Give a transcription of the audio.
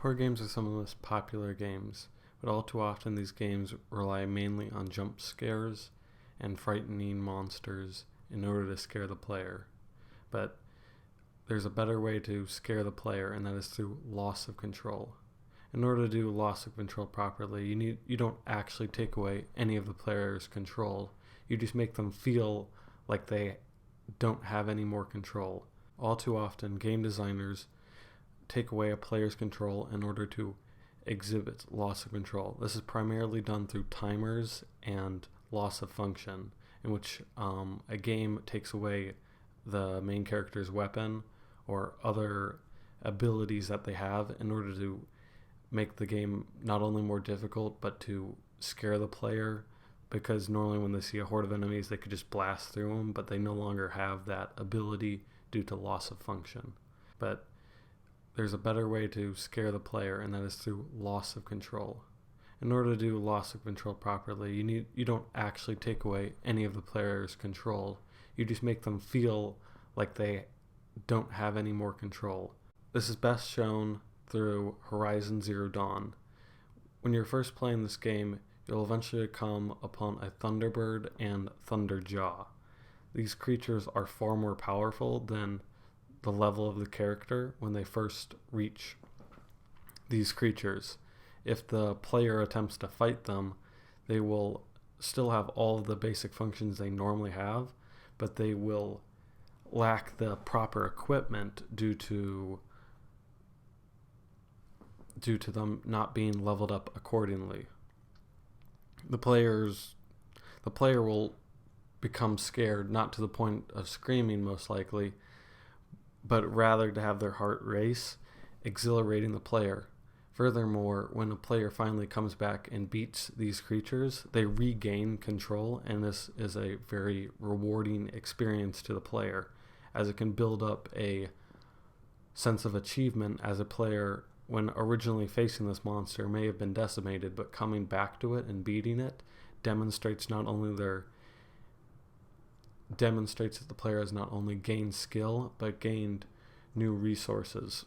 Horror games are some of the most popular games, but all too often these games rely mainly on jump scares and frightening monsters in order to scare the player. But there's a better way to scare the player, and that is through loss of control. In order to do loss of control properly, you don't actually take away any of the player's control. You just make them feel like they don't have any more control. All too often, game designers take away a player's control in order to exhibit loss of control. This is primarily done through timers and loss of function, in which a game takes away the main character's weapon or other abilities that they have in order to make the game not only more difficult but to scare the player, because normally when they see a horde of enemies they could just blast through them, but they no longer have that ability due to loss of function. But there's a better way to scare the player, and that is through loss of control. In order to do loss of control properly, you don't actually take away any of the player's control. You just make them feel like they don't have any more control. This is best shown through Horizon Zero Dawn. When you're first playing this game, you'll eventually come upon a Thunderbird and Thunderjaw. These creatures are far more powerful than the level of the character when they first reach these creatures. If the player attempts to fight them, they will still have all of the basic functions they normally have, but they will lack the proper equipment due to them not being leveled up accordingly. The player will become scared, not to the point of screaming most likely, but rather to have their heart race, exhilarating the player. Furthermore, when a player finally comes back and beats these creatures, they regain control, and this is a very rewarding experience to the player, as it can build up a sense of achievement as a player when originally facing this monster may have been decimated, but coming back to it and beating it demonstrates that the player has not only gained skill but gained new resources.